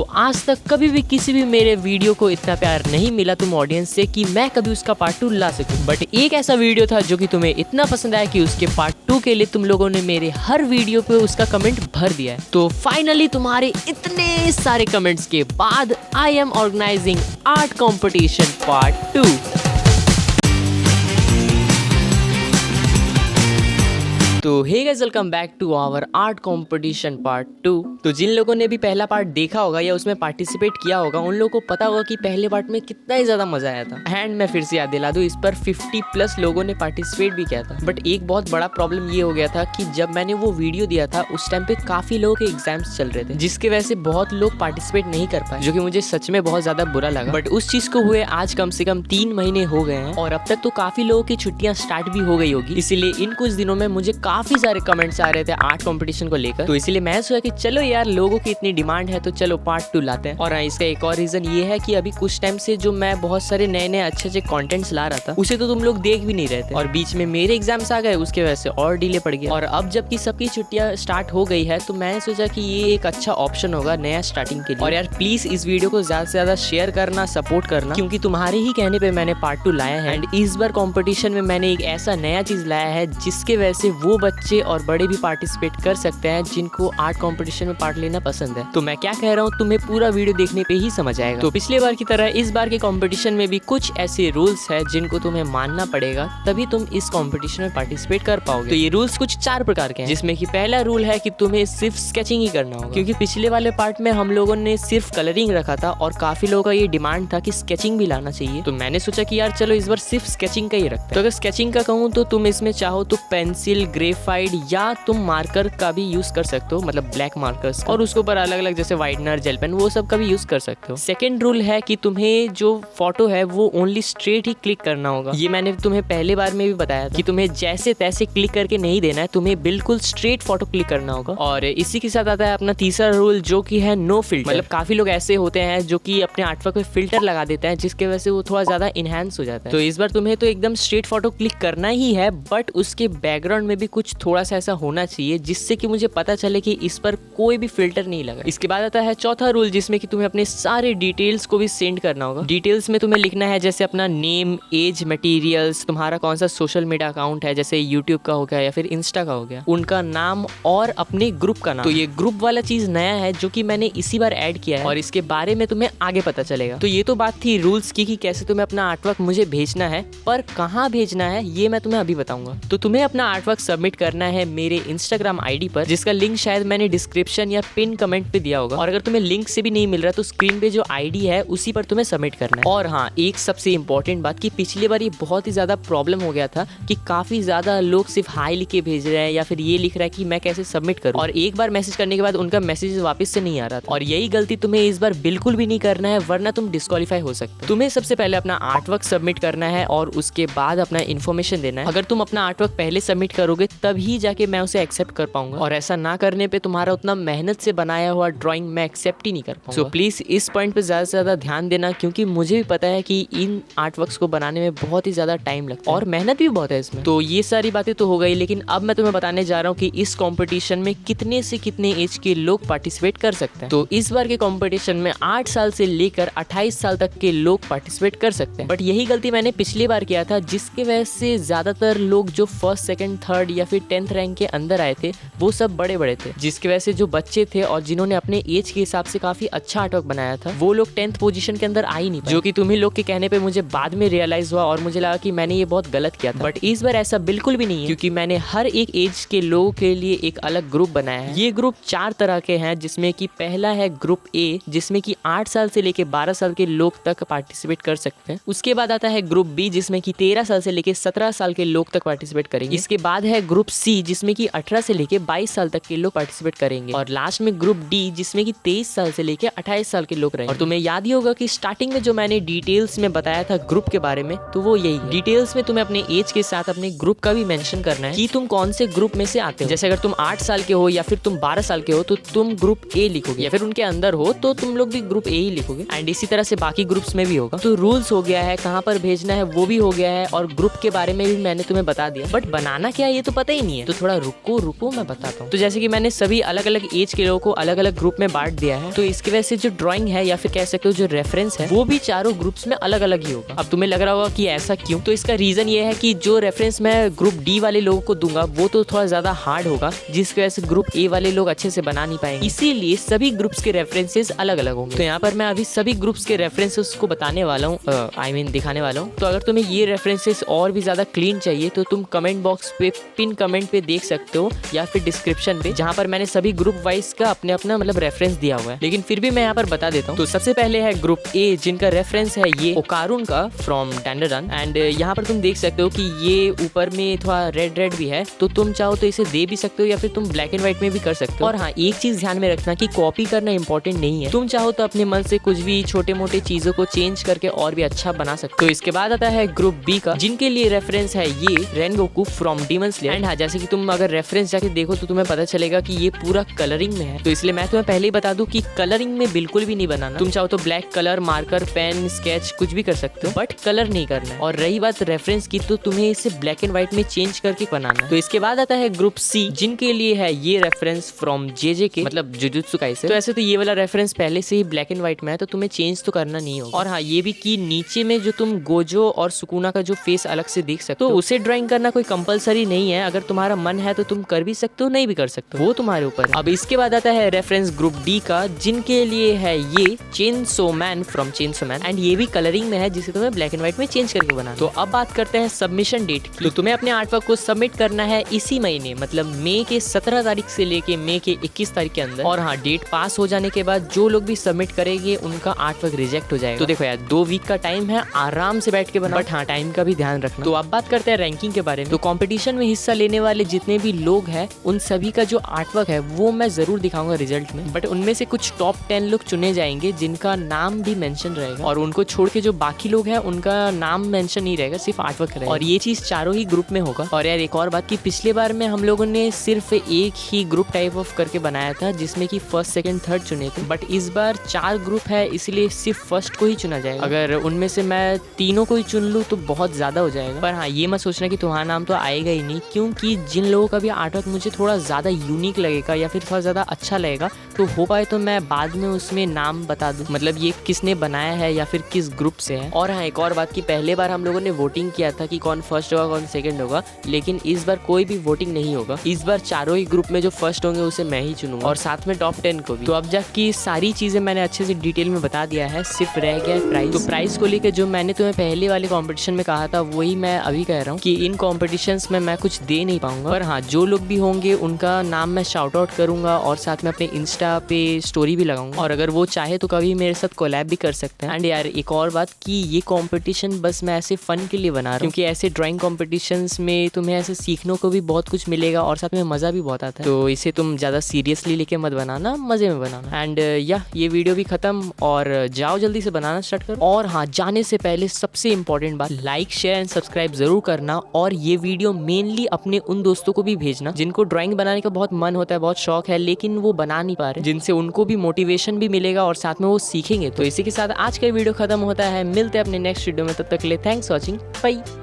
आज तक कभी भी किसी भी मेरे वीडियो को इतना प्यार नहीं मिला तुम ऑडियंस से कि मैं कभी उसका पार्ट 2 ला सकूं। बट एक ऐसा वीडियो था जो कि तुम्हें इतना पसंद आया कि उसके पार्ट 2 के लिए तुम लोगों ने मेरे हर वीडियो पे उसका कमेंट भर दिया है। तो फाइनली तुम्हारे इतने सारे कमेंट्स के बाद I am organizing art competition part 2। तो hey guys, welcome back to our art competition part 2। तो जिन लोगों ने भी पहला पार्ट देखा होगा या उसमें पार्टिसिपेट किया होगा उन लोगों को पता होगा कि पहले पार्ट में कितना ही ज्यादा मजा आया था। एंड मैं फिर से याद दिला दूं, इस पर 50+ लोगों ने पार्टिसिपेट भी किया था। बट एक बहुत बड़ा प्रॉब्लम ये हो गया था कि जब मैंने वो वीडियो दिया था उस टाइम पे काफी लोगों के एग्जाम्स चल रहे थे, जिसके वजह से बहुत लोग पार्टिसिपेट नहीं कर पाए, जो कि मुझे सच में बहुत ज्यादा बुरा लगा। बट उस चीज को हुए आज कम से कम 3 महीने हो गए हैं और अब तक तो काफी लोगों की छुट्टियां स्टार्ट भी हो गई होगी। इसीलिए इन कुछ दिनों में मुझे काफी सारे कमेंट्स आ रहे थे आर्ट कंपटीशन को लेकर। तो इसीलिए मैं सोचा कि चलो यार, लोगों की इतनी डिमांड है तो चलो पार्ट 2 लाते हैं। और इसका एक और रीजन ये है कि अभी कुछ टाइम से जो मैं बहुत सारे नए अच्छे कंटेंट्स ला रहा था उसे तो तुम लोग देख भी नहीं रहे थे, और बीच में मेरे एग्जाम्स आ गए, उसके वजह से और डिले पड़ गया। और अब जबकि सबकी छुट्टियां स्टार्ट हो गई है तो मैंने सोचा कि ये एक अच्छा ऑप्शन होगा नया स्टार्टिंग के लिए। और यार प्लीज इस वीडियो को ज्यादा से ज्यादा शेयर करना, सपोर्ट करना, क्योंकि तुम्हारे ही कहने पे मैंने पार्ट 2 लाया है। एंड इस बार कॉम्पिटिशन में मैंने एक ऐसा नया चीज लाया है जिसके वजह से वो बच्चे और बड़े भी पार्टिसिपेट कर सकते हैं जिनको आर्ट कंपटीशन में पार्ट लेना पसंद है। तो मैं क्या कह रहा हूँ, तुम्हें पूरा वीडियो देखने पे ही समझ आएगा। तो पिछले बार की तरह इस बार के कंपटीशन में भी कुछ ऐसे रूल्स है जिनको तुम्हें मानना पड़ेगा, तभी तुम इस कंपटीशन में पार्टिसिपेट कर पाओगे। तो ये रूल्स कुछ 4 प्रकार के हैं, जिसमें कि पहला रूल है कि तुम्हें सिर्फ स्केचिंग ही करना होगा, क्योंकि पिछले वाले पार्ट में हम लोगों ने सिर्फ कलरिंग रखा था और काफी लोगों का ये डिमांड था कि स्केचिंग भी लाना चाहिए। तो मैंने सोचा कि यार चलो इस बार सिर्फ स्केचिंग का ही रखते हैं। तो अगर स्केचिंग का कहूँ तो तुम इसमें चाहो तो पेंसिल, ग्रेफाइट या तुम मार्कर का भी यूज कर सकते हो, मतलब ब्लैक मार्कर्स, और उसके ऊपर अलग अलग जैसे वाइटनर, जेल पेन, वो सब का भी यूज कर सकते हो। सेकंड रूल है कि तुम्हें जो फोटो है वो ओनली स्ट्रेट ही क्लिक करना होगा। ये मैंने तुम्हें पहले बार में भी बताया था कि तुम्हें जैसे तैसे क्लिक करके नहीं देना है, तुम्हें बिल्कुल स्ट्रेट फोटो क्लिक करना होगा। और इसी के साथ आता है अपना तीसरा रूल, जो कि है नो फिल्टर। मतलब काफी लोग ऐसे होते हैं जो कि अपने आर्टवर्क में फिल्टर लगा देते हैं, जिसके वजह से वो थोड़ा ज्यादा इनहेंस हो जाता है। तो इस बार तुम्हें तो एकदम स्ट्रेट फोटो क्लिक करना ही है, बट उसके बैकग्राउंड में भी कुछ थोड़ा सा ऐसा होना चाहिए जिससे कि मुझे पता चले कि इस पर कोई भी फिल्टर नहीं लगा। इसके बाद आता है चौथा रूल, जिसमें कि तुम्हें अपने सारे डिटेल्स को भी सेंड करना होगा। डिटेल्स में तुम्हें लिखना है जैसे अपना नेम, एज, मटेरियल्स, तुम्हारा कौन सा सोशल मीडिया अकाउंट है, जैसे यूट्यूब का हो गया या फिर इंस्टा का हो गया, उनका नाम और अपने ग्रुप का नाम। तो ये ग्रुप वाला चीज नया है जो कि मैंने इसी बार ऐड किया है और इसके बारे में तुम्हें आगे पता चलेगा। तो ये तो बात थी रूल्स की कि कैसे तुम्हें अपना आर्टवर्क मुझे भेजना है, पर कहाँ भेजना है ये मैं तुम्हें अभी बताऊंगा। तो तुम्हें अपना आर्टवर्क सबमिट करना है मेरे इंस्टाग्राम आईडी पर, जिसका लिंक शायद मैंने डिस्क्रिप्शन या पिन कमेंट पे दिया होगा। और अगर तुम्हें लिंक से भी नहीं मिल रहा तो स्क्रीन पे जो आईडी है उसी पर तुम्हें सबमिट करना है। और हाँ, एक सबसे इंपॉर्टेंट बात कि पिछली बार ये बहुत ही ज्यादा प्रॉब्लम हो गया था कि काफी ज्यादा लोग सिर्फ हाई लिख के भेज रहे हैं या फिर ये लिख रहा है कि मैं कैसे सबमिट करूं, और एक बार मैसेज करने के बाद उनका मैसेज वापस से नहीं आ रहा था। और यही गलती तुम्हें इस बार बिल्कुल भी नहीं करना है, वरना तुम डिस्क्वालीफाई हो सकते हो। तुम्हें सबसे पहले अपना आर्टवर्क सबमिट करना है और उसके बाद अपना इन्फॉर्मेशन देना है। अगर तुम अपना आर्टवर्क पहले सबमिट करोगे तभी जाके मैं उसे एक्सेप्ट कर पाऊंगा, और ऐसा ना करने पे तुम्हारा उतना मेहनत से बनाया हुआ ड्राइंग मैं एक्सेप्ट ही नहीं कर पाऊंगा। सो प्लीज इस पॉइंट पे ज्यादा से ज्यादा ध्यान देना, क्योंकि मुझे भी पता है कि इन आर्टवर्क्स को बनाने में बहुत ही ज्यादा टाइम लगता है और मेहनत भी बहुत है इसमें। तो ये सारी बातें तो हो गई, लेकिन अब मैं तुम्हें बताने जा रहा हूँ कि इस कंपटीशन में कितने से कितने एज के लोग पार्टिसिपेट कर सकते हैं। तो इस बार के कंपटीशन में 8 साल से लेकर 28 साल तक के लोग पार्टिसिपेट कर सकते हैं। बट यही गलती मैंने पिछली बार किया था, जिसके वजह से ज्यादातर लोग जो फर्स्ट, सेकंड, थर्ड या फिर 10th रैंक के अंदर आए थे वो सब बड़े बड़े थे, जिसकी वजह से जो बच्चे थे और जिन्होंने अपने एज के हिसाब से काफी अच्छा आर्टवर्क बनाया था वो लोग 10th पोजीशन के अंदर आ ही नहीं पाए, जो कि तुम्ही लोग के कहने पे मुझे बाद में रियलाइज हुआ और मुझे लगा कि मैंने ये बहुत गलत किया था। बट इस बार ऐसा बिल्कुल भी नहीं है, क्योंकि मैंने हर एक एज के लोगों के लिए एक अलग ग्रुप बनाया है। ये ग्रुप 4 तरह के हैं, जिसमें कि पहला है ग्रुप ए, जिसमें कि 8 साल से लेके 12 साल के लोग तक पार्टिसिपेट कर सकते हैं। उसके बाद आता है ग्रुप बी, जिसमें कि 13 साल से लेके 17 साल के लोग तक पार्टिसिपेट करेंगे। इसके बाद है ग्रुप सी, जिसमें कि 18 से लेके 22 साल तक के लोग पार्टिसिपेट करेंगे। और लास्ट में ग्रुप डी, जिसमें कि 23 साल से लेके 28 साल के लोग रहेंगे। और तुम्हें याद ही होगा कि स्टार्टिंग में जो मैंने डिटेल्स में बताया था ग्रुप के बारे में, तो वो यही है। डिटेल्स में तुम्हें अपने एज के साथ अपने ग्रुप का भी मेंशन करना है कि तुम कौन से ग्रुप में से आते हो। जैसे अगर तुम 8 साल के हो या फिर तुम 12 साल के हो तो तुम ग्रुप ए लिखोगे, या फिर उनके अंदर हो तो तुम लोग भी ग्रुप ए ही लिखोगे। एंड इसी तरह से बाकी ग्रुप्स में भी होगा। तो रूल्स हो गया है, कहाँ पर भेजना है वो भी हो गया है, और ग्रुप के बारे में भी मैंने तुम्हें बता दिया। बट बनाना क्या है ये तो पता ही नहीं है। तो थोड़ा रुको मैं बताता हूँ। तो जैसे कि मैंने सभी अलग अलग एज के लोगों को अलग अलग ग्रुप में बांट दिया है, तो इसकी वजह से जो ड्राइंग है या फिर कह सकते हो जो रेफरेंस है वो भी चारों ग्रुप्स में अलग अलग ही होगा। अब तुम्हें लग रहा होगा कि ऐसा क्यों, तो इसका रीजन ये है कि जो रेफरेंस मैं ग्रुप डी वाले लोगों को दूंगा वो तो थोड़ा ज्यादा हार्ड होगा, जिसकी वजह से ग्रुप ए वाले लोग अच्छे से बना नहीं पाएंगे, इसीलिए सभी ग्रुप्स के रेफरेंसेस अलग अलग होंगे। तो यहाँ पर मैं अभी सभी ग्रुप्स के रेफरेंसेस को बताने वाला हूँ, दिखाने वाला हूँ। तो अगर तुम्हें ये रेफरेंसेस और भी ज्यादा क्लीन चाहिए तो तुम कमेंट बॉक्स पे पिन कमेंट पे देख सकते हो या फिर डिस्क्रिप्शन पे, जहाँ पर मैंने सभी ग्रुप वाइज का अपने अपना मतलब रेफरेंस दिया हुआ है, लेकिन फिर भी मैं यहाँ पर बता देता हूँ। तो सबसे पहले है ग्रुप ए, जिनका रेफरेंस है ये ओकारुन का फ्रॉम डैंडरन, एंड यहाँ पर तुम देख सकते हो कि ये ऊपर में थोड़ा रेड रेड भी है, तो तुम चाहो तो इसे दे भी सकते हो या फिर तुम ब्लैक एंड व्हाइट में भी कर सकते हो। और हाँ, एक चीज ध्यान में रखना कि कॉपी करना इंपॉर्टेंट नहीं है, तुम चाहो तो अपने मन से कुछ भी छोटे मोटे चीजों को चेंज करके और भी अच्छा बना सकते हो। इसके बाद आता है ग्रुप बी का, जिनके लिए रेफरेंस है ये Rengoku from demon slayer. And हाँ, जैसे कि तुम अगर रेफरेंस जाके देखो तो तुम्हें पता चलेगा कि ये पूरा कलरिंग में है, तो इसलिए मैं तुम्हें पहले ही बता दूं कि कलरिंग में बिल्कुल भी नहीं बनाना। तुम चाहो तो black colour, marker, pen, sketch कुछ भी कर सकते हो, बट कलर नहीं करना है। और रही बात रेफरेंस की, तो तुम्हें इसे ब्लैक एंड व्हाइट में चेंज करके बनाना है। तो इसके बाद आता है ग्रुप सी, जिनके लिए है ये रेफरेंस फ्रॉम जेजेके मतलब जुजुत्सु काइसेन। तो ऐसे तो ये वाला रेफरेंस पहले से ही ब्लैक एंड व्हाइट में है, तो तुम्हें चेंज तो करना नहीं होगा। और हाँ, ये भी कि नीचे में जो तुम गोजो और सुकुना का जो फेस अलग से देख सकते हो, तो उसे ड्राइंग करना कोई कंपलसरी नहीं है। अगर तुम्हारा मन है तो तुम कर भी सकते हो, नहीं भी कर सकते हो, वो तुम्हारे ऊपर है। अब इसके बाद आता है रेफरेंस ग्रुप डी का, जिनके लिए है ये chainsaw man from chainsaw man, and ये भी कलरिंग में है, जिसे तुम्हें ब्लैक एंड व्हाइट में चेंज करके बनाना। तो अब बात करते हैं सबमिशन डेट की। तो तुम्हें अपने आर्टवर्क को सबमिट करना है इसी महीने, मतलब मई के 17 तारीख से लेके मई के 21 तारीख के अंदर। और हाँ, डेट पास हो जाने के बाद जो लोग भी सबमिट करेंगे उनका आर्टवर्क रिजेक्ट हो जाएगा। तो देखो यार, 2 वीक का टाइम है, आराम से बैठ के बनाओ, बट हाँ, टाइम का भी ध्यान रखना। तो अब बात करते हैं रैंकिंग के बारे में। तो कंपटीशन में हिस्सा लेने वाले जितने भी लोग हैं, उन सभी का जो आर्टवर्क है वो मैं जरूर दिखाऊंगा रिजल्ट में, बट उनमें से कुछ टॉप 10 लोग चुने जाएंगे जिनका नाम भी मेंशन रहेगा, और उनको छोड़ के जो बाकी लोग हैं उनका नाम मेंशन नहीं रहेगा, सिर्फ आर्टवर्क रहेगा। और ये चीज चारों ही ग्रुप में होगा। और यार एक और बात की, पिछले बार में हम लोगों ने सिर्फ एक ही ग्रुप टाइप ऑफ करके बनाया था, जिसमें कि फर्स्ट सेकंड थर्ड चुने थे, बट इस बार 4 ग्रुप है, इसलिए सिर्फ फर्स्ट को ही चुना जाएगा। अगर उनमें से मैं तीनों को ही चुन लूँ तो बहुत ज्यादा हो जाएगा। पर हाँ, ये मत सोचना कि तुम्हारा नाम तो आएगा ही नहीं, क्योंकि जिन लोगों का भी आर्टवर्क मुझे थोड़ा ज्यादा यूनिक लगेगा या फिर थोड़ा ज्यादा अच्छा लगेगा, तो हो पाए तो मैं बाद में उसमें नाम बता दूं, मतलब ये किसने बनाया है या फिर किस ग्रुप से है। और हाँ, एक और बात की, पहले बार हम लोगों ने वोटिंग किया था कि कौन फर्स्ट होगा कौन सेकंड होगा, लेकिन इस बार कोई भी वोटिंग नहीं होगा। इस बार चारों ही ग्रुप में जो फर्स्ट होंगे उसे मैं ही चुनूंगा, और साथ में टॉप 10 को भी। तो अब जाके सारी चीजें मैंने अच्छे से डिटेल में बता दिया है, सिर्फ रह गया प्राइस। तो प्राइस को लेकर जो मैंने तुम्हें पहले वाले कॉम्पिटिशन में कहा था वही मैं अभी कह रहा हूँ कि इन कॉम्पिटिशन्स में मैं कुछ दे नहीं पाऊंगा। पर हाँ, जो लोग भी होंगे उनका नाम मैं शाउट आउट करूंगा, और साथ में अपने इंस्टा पे स्टोरी भी लगाऊंगा, और अगर वो चाहे तो कभी मेरे साथ कोलैब भी कर सकते हैं। एंड यार एक और बात कि ये कंपटीशन बस मैं ऐसे फन के लिए बना रहा हूँ, क्योंकि ऐसे ड्राइंग कॉम्पिटिशन्स में तुम्हें ऐसे सीखने को भी बहुत कुछ मिलेगा और साथ में मजा भी बहुत आता है। तो इसे तुम ज्यादा सीरियसली लेके मत बनाना, मजे में बनाना। एंड ये वीडियो भी खत्म, और जाओ जल्दी से बनाना स्टार्ट करो। और हाँ, जाने से पहले सबसे इंपॉर्टेंट बात, लाइक शेयर एंड सब्सक्राइब जरूर करना, और ये वीडियो मेनली अपने उन दोस्तों को भी भेजना जिनको ड्राइंग बनाने का बहुत मन होता है, बहुत शौक है, लेकिन वो बना नहीं पा रहे, जिनसे उनको भी मोटिवेशन भी मिलेगा और साथ में वो सीखेंगे। तो इसी के साथ आज का वीडियो खत्म होता है, मिलते हैं अपने नेक्स्ट वीडियो में, तब तक के लिए थैंक्स वॉचिंग, बाय।